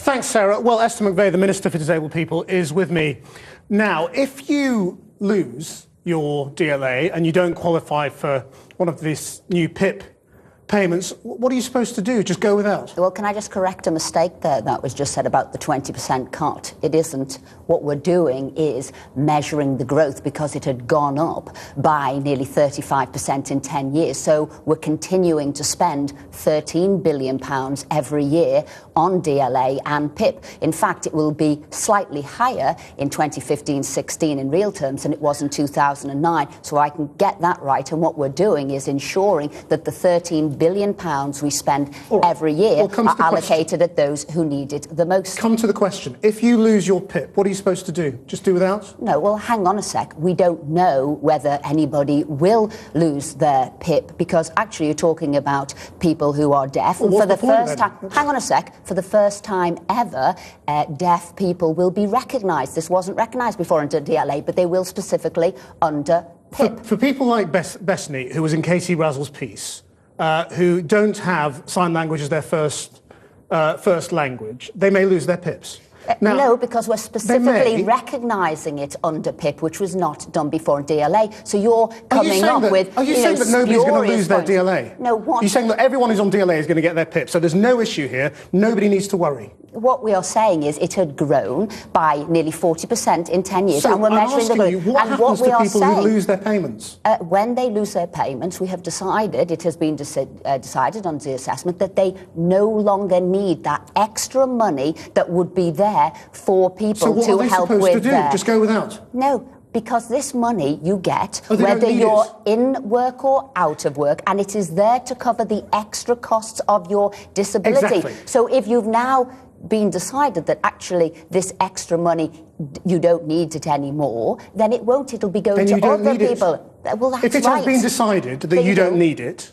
Thanks, Sarah. Well, Esther McVey, the Minister for Disabled People, is with me. Now, if you lose your DLA and you don't qualify for one of these new PIP payments, what are you supposed to do? Just go without? Well, can I just correct a mistake there that was just said about the 20% cut? It isn't. What we're doing is measuring the growth because it had gone up by nearly 35% in 10 years. So we're continuing to spend £13 billion every year on DLA and PIP. In fact, it will be slightly higher in 2015-16 in real terms than it was in 2009. So I can get that right. And what we're doing is ensuring that the £13 billion we spend every year are allocated at those who need it the most. Come to the question. If you lose your PIP, what are you supposed to do? Just do without? No, well, hang on a sec. We don't know whether anybody will lose their PIP because actually you're talking about people who are deaf. Well, and for the first time, hang on a sec, for the first time ever, deaf people will be recognised. This wasn't recognised before under DLA, but they will specifically under PIP. For people like Bethany, who was in Katie Razzle's piece, who don't have sign language as their first language, they may lose their PIPs. Now, no, because we're specifically recognising it under PIP, which was not done before in DLA. So you're coming up with... Are you saying that nobody's going to lose their DLA? No, what? You're saying that everyone who's on DLA is going to get their PIP, so there's no issue here. Nobody needs to worry. What we are saying is it had grown by nearly 40% in 10 years, and we're measuring the growth. What happens to people who lose their payments? When they lose their payments, we have decided, it has been decided under the assessment, that they no longer need that extra money that would be there for people to help with. So what are they supposed to do? Just go without? No. Because this money you get, whether you're in work or out of work, and it is there to cover the extra costs of your disability. Exactly. So if you've now been decided that actually this extra money, you don't need it anymore, then it won't. It'll be going to other people. Well, that's right. If it has been decided that you don't need it,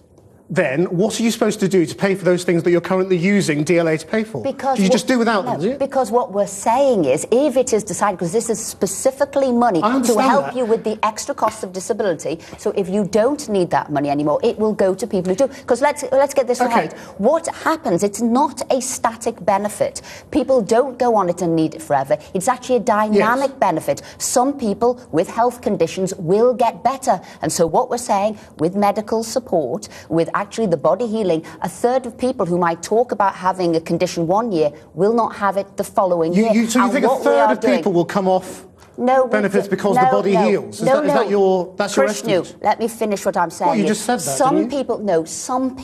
then what are you supposed to do to pay for those things that you're currently using DLA to pay for? Because do you just do without them, do you? Because what we're saying is, if it is decided, because this is specifically money to help you with the extra costs of disability, so if you don't need that money anymore, it will go to people who do. Because let's get this right. What happens, it's not a static benefit. People don't go on it and need it forever. It's actually a dynamic benefit. Some people with health conditions will get better. And so what we're saying, with medical support, with actually the body healing, a third of people who might talk about having a condition 1 year will not have it the following year. So you think a third of people will come off benefits because the body heals? Is that your estimate? Let me finish what I'm saying. Well, you just said that, some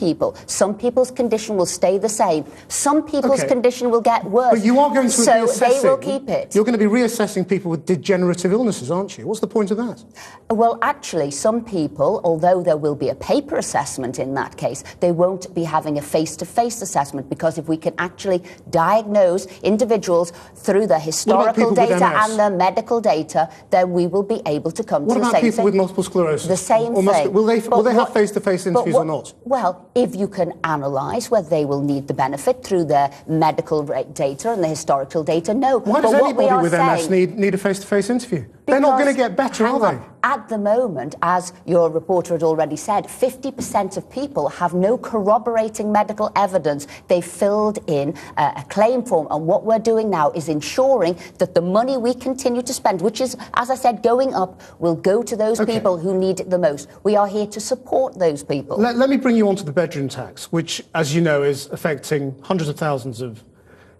people's condition will stay the same. Some people's condition will get worse. But you are going to be reassessing. So they will keep it. You're going to be reassessing people with degenerative illnesses, aren't you? What's the point of that? Well, actually, some people, although there will be a paper assessment in that case, they won't be having a face-to-face assessment, because if we can actually diagnose individuals through the historical data and the medical data, then we will be able to come to the same thing. What about people with multiple sclerosis? The same thing. Will they have face-to-face interviews or not? Well, if you can analyse whether they will need the benefit through their medical data and the historical data, no. Why does anybody with MS need a face-to-face interview? They're not going to get better, are they? At the moment, as your reporter had already said, 50% of people have no corroborating medical evidence. They filled in a claim form, and what we're doing now is ensuring that the money we continue to spend, which is, as I said, going up, will go to those people who need it the most. We are here to support those people. Let me bring you on to the bedroom tax, which, as you know, is affecting hundreds of thousands of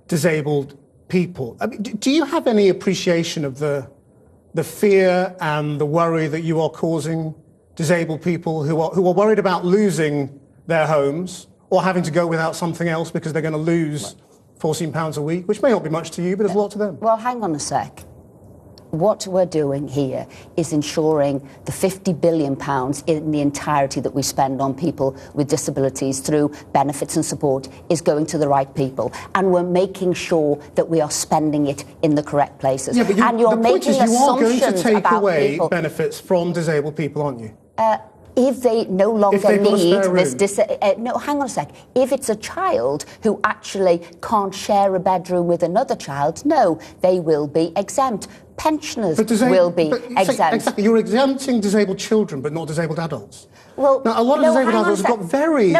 disabled people. I mean, do you have any appreciation of the fear and the worry that you are causing disabled people who are worried about losing their homes or having to go without something else because they're going to lose £14 a week, which may not be much to you, but there's a lot to them? Well, hang on a sec. What we're doing here is ensuring the £50 billion in the entirety that we spend on people with disabilities through benefits and support is going to the right people. And we're making sure that we are spending it in the correct places. Yeah, but and you're making assumptions you are going to take away people. Benefits from disabled people, aren't you? If they no longer need this... no, hang on a sec. If it's a child who actually can't share a bedroom with another child, no, they will be exempt. pensioners will be exempt. Exactly, you're exempting disabled children, but not disabled adults. Well, now, a lot of disabled adults have got very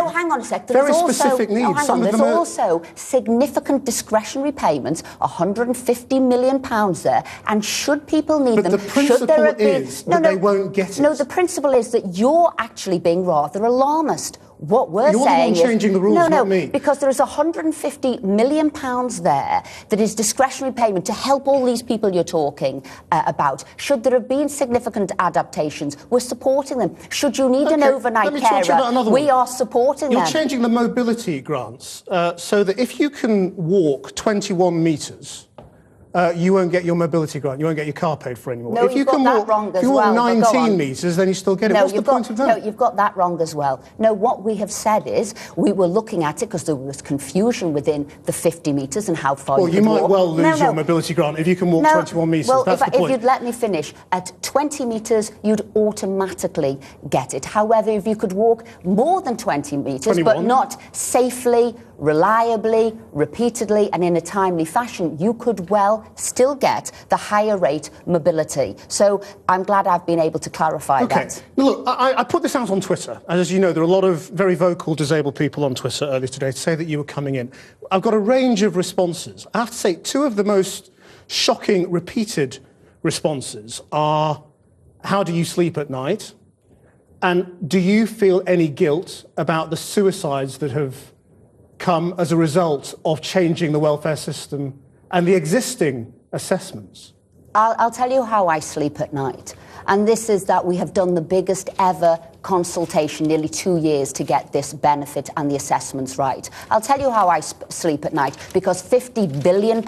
specific needs. There's also significant discretionary payments, £150 million there, and should people need them, the principle is that they won't get it. No, the principle is that you're actually being rather alarmist. What we're You're saying the one changing the rules, not me. Because there is £150 million there that is discretionary payment to help all these people you're talking about. Should there have been significant adaptations, we're supporting them. Should you need an overnight carer, we are supporting them. You're changing the mobility grants so that if you can walk 21 metres, you won't get your mobility grant. You won't get your car paid for anymore. No, if you got can that walk, wrong as if you well. walk 19 metres, then you still get it. What's the point of that? No, you've got that wrong as well. No, what we have said is we were looking at it because there was confusion within the 50 metres and how far you could walk. Well, you might well lose your mobility grant if you can walk 21 metres. Well, that's the point. If you'd let me finish, at 20 metres, you'd automatically get it. However, if you could walk more than 20 metres, but not safely, reliably, repeatedly and in a timely fashion, you could well still get the higher rate mobility. So I'm glad I've been able to clarify that. Look, I put this out on Twitter. As you know, there are a lot of very vocal disabled people on Twitter earlier today to say that you were coming in. I've got a range of responses. I have to say, two of the most shocking repeated responses are, how do you sleep at night? And do you feel any guilt about the suicides that have come as a result of changing the welfare system and the existing assessments? I'll tell you how I sleep at night. And this is that we have done the biggest ever consultation, nearly 2 years, to get this benefit and the assessments right. I'll tell you how I sleep at night, because £50 billion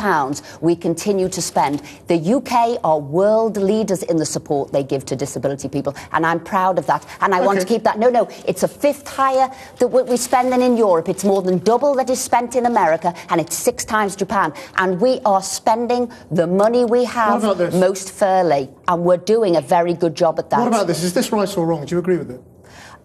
we continue to spend. The UK are world leaders in the support they give to disability people, and I'm proud of that, and I want to keep that. No, it's a fifth higher that we spend than in Europe. It's more than double that is spent in America, and it's 6 times Japan. And we are spending the money we have most fairly, and we're doing a very good job at that. What about this? Is this right or wrong? Do you agree with it?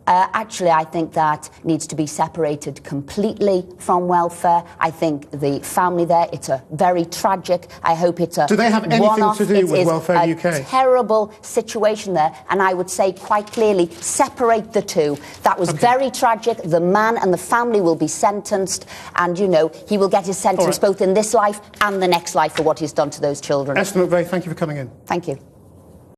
Actually, I think that needs to be separated completely from welfare. I think the family there, it's a very tragic, I hope it's a Do they have anything to do with Welfare UK? It is a terrible situation there, and I would say quite clearly, separate the two. That was very tragic. The man and the family will be sentenced, and, you know, he will get his sentence both in this life and the next life for what he's done to those children. Esther McVey, thank you for coming in. Thank you.